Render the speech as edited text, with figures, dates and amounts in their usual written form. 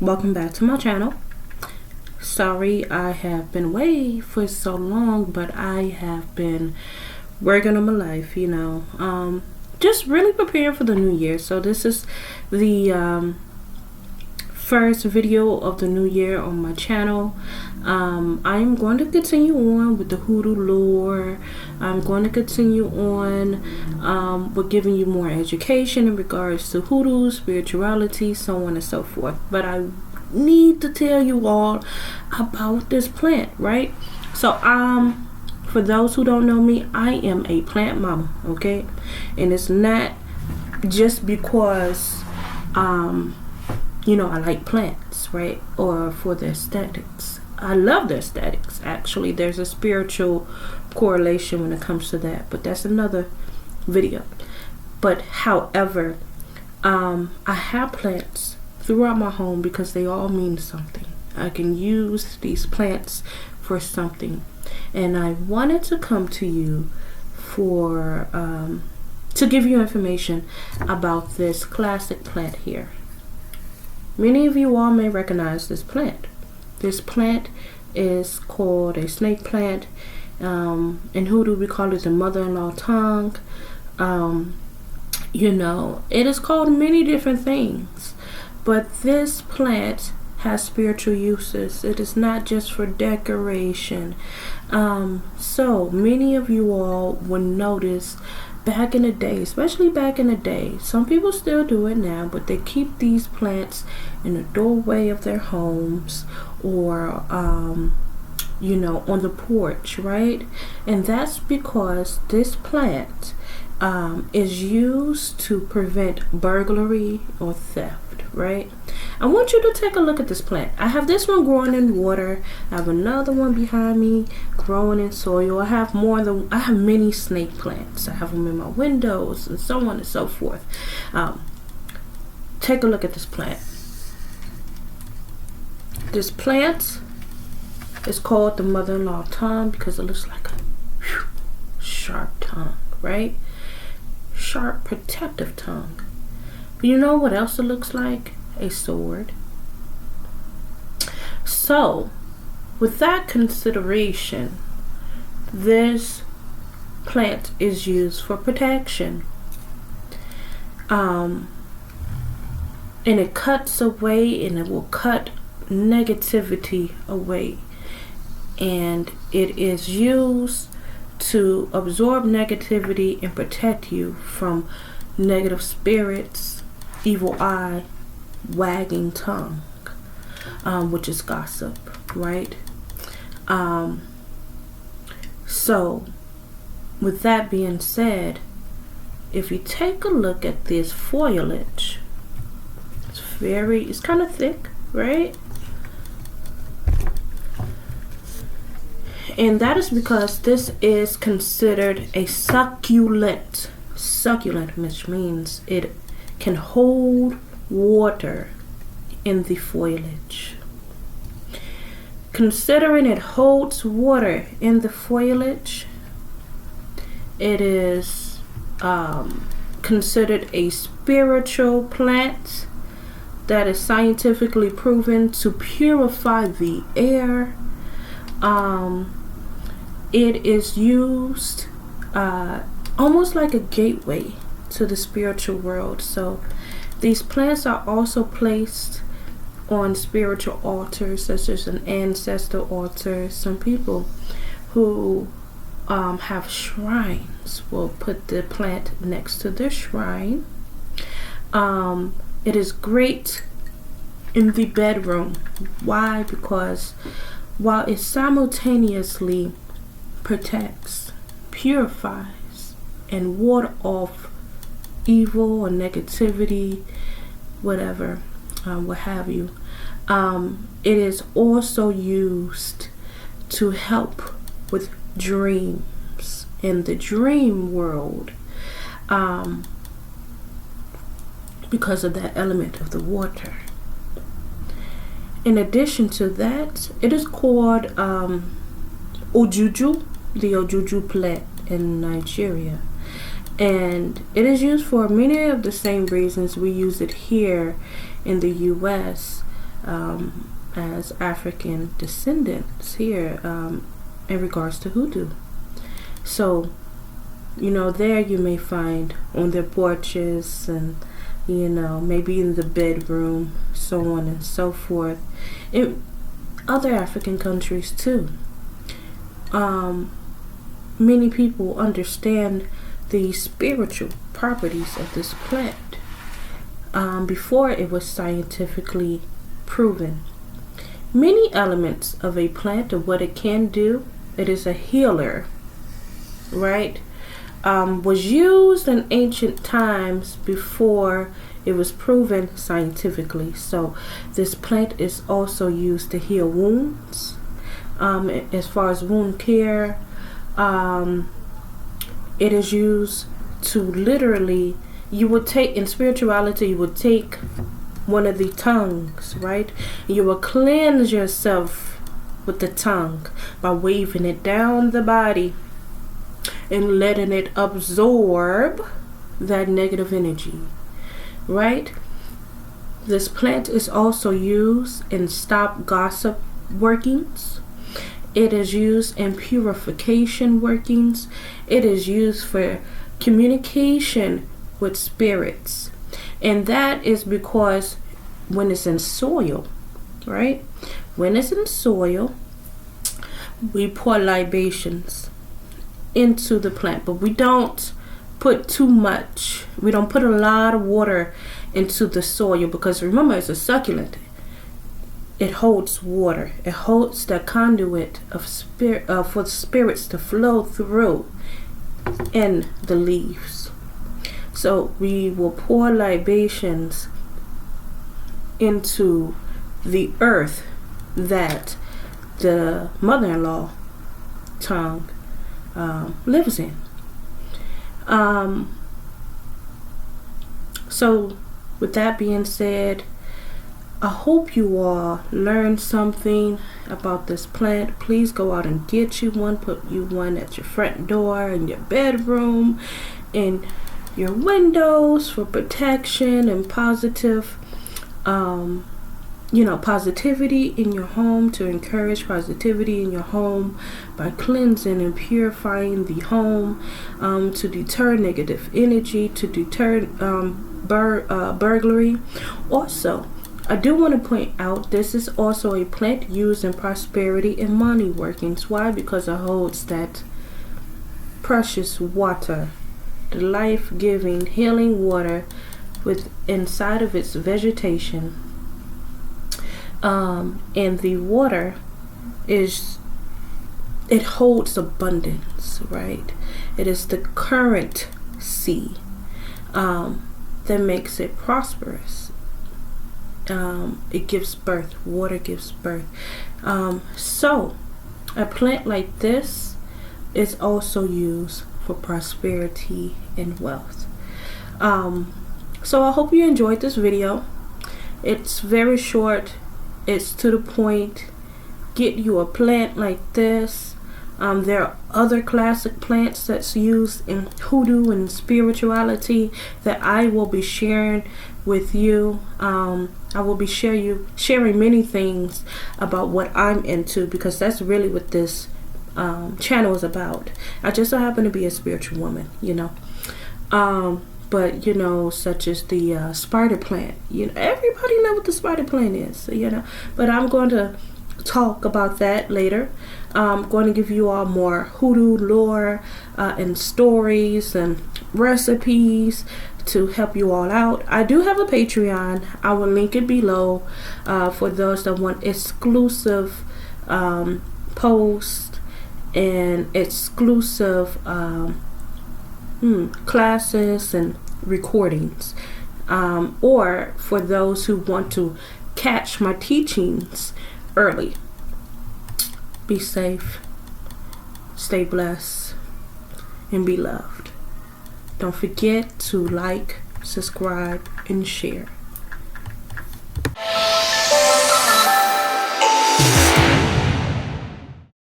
welcome back to my channel. Sorry I have been away for so long, but I have been working on my life, just really preparing for the new year. So this is the first video of the new year on my channel. I'm going to continue on with the hoodoo lore. I'm going to continue on with giving you more education in regards to hoodoo, spirituality, so on and so forth. But I need to tell you all about this plant, right? So for those who don't know me, I am a plant mama, okay? And it's not just because I like plants, right? Or for the aesthetics. I love the aesthetics, actually. There's a spiritual correlation when it comes to that, but that's another video. But however, I have plants throughout my home because they all mean something. I can use these plants for something, and I wanted to come to you for to give you information about this classic plant here. Many of you all may recognize this plant. This plant is called a snake plant. In Hoodoo we call it the mother-in-law tongue. It is called many different things, but this plant has spiritual uses. It is not just for decoration. So many of you all will notice back in the day, especially back in the day, some people still do it now, but they keep these plants in the doorway of their homes or on the porch, right? And that's because this plant is used to prevent burglary or theft, right? I want you to take a look at this plant. I have this one growing in water. I have another one behind me growing in soil. I have many snake plants. I have them in my windows and so on and so forth. Take a look at this plant. This plant is called the mother-in-law tongue because it looks like a sharp tongue, right? Sharp protective tongue. But you know what else it looks like? A sword. So with that consideration, this plant is used for protection, and it cuts away, and it will cut negativity away, and it is used to absorb negativity and protect you from negative spirits, evil eye, wagging tongue, which is gossip, right? So with that being said, if you take a look at this foliage, it's kind of thick, right? And that is because this is considered a succulent, which means it can hold water in the foliage. Considering it holds water in the foliage, it is considered a spiritual plant that is scientifically proven to purify the air. It is used almost like a gateway to the spiritual world. So these plants are also placed on spiritual altars, such as an ancestor altar. Some people who have shrines will put the plant next to their shrine. It is great in the bedroom. Why? Because while it simultaneously protects, purifies, and ward off evil or negativity, whatever, what have you, it is also used to help with dreams in the dream world, because of that element of the water. In addition to that, it is called Ojuju, the Ojuju plant in Nigeria. And it is used for many of the same reasons we use it here in the US. as African descendants here in regards to hoodoo. So, there you may find on their porches and, maybe in the bedroom, so on and so forth. In other African countries too. Many people understand the spiritual properties of this plant before it was scientifically proven. Many elements of a plant, of what it can do, it is a healer, right? Was used in ancient times before it was proven scientifically. So this plant is also used to heal wounds. As far as wound care, it is used to literally, you would take, in spirituality, you would take one of the tongues, right? You will cleanse yourself with the tongue by waving it down the body and letting it absorb that negative energy, right? This plant is also used in stop gossip workings. It is used in purification workings. It is used for communication with spirits. And that is because when it's in soil, right? When it's in soil, we pour libations into the plant, but we don't put too much. We don't put a lot of water into the soil, because remember, it's a succulent. It holds water. It holds the conduit of spirit for the spirits to flow through in the leaves. So we will pour libations into the earth that the mother-in-law tongue lives in. So with that being said, I hope you all learned something about this plant. Please go out and get you one. Put you one at your front door, in your bedroom, in your windows for protection and positive, positivity in your home, to encourage positivity in your home by cleansing and purifying the home, to deter negative energy, to deter burglary. Also, I do want to point out, this is also a plant used in prosperity and money workings. Why? Because it holds that precious water, the life-giving, healing water with inside of its vegetation. And the water it holds abundance, right? It is the currency that makes it prosperous. It gives birth. Water gives birth. So a plant like this is also used for prosperity and wealth. So I hope you enjoyed this video. It's very short. It's to the point. Get you a plant like this. There are other classic plants that's used in hoodoo and spirituality that I will be sharing with you. I will be sharing many things about what I'm into, because that's really what this channel is about. I just so happen to be a spiritual woman, but such as the spider plant. Everybody know what the spider plant is, but I'm going to talk about that later. I'm going to give you all more hoodoo lore and stories and recipes to help you all out. I do have a Patreon. I will link it below for those that want exclusive posts and exclusive classes and recordings, or for those who want to catch my teachings early. Be safe, stay blessed, and be loved. Don't forget to like, subscribe, and share.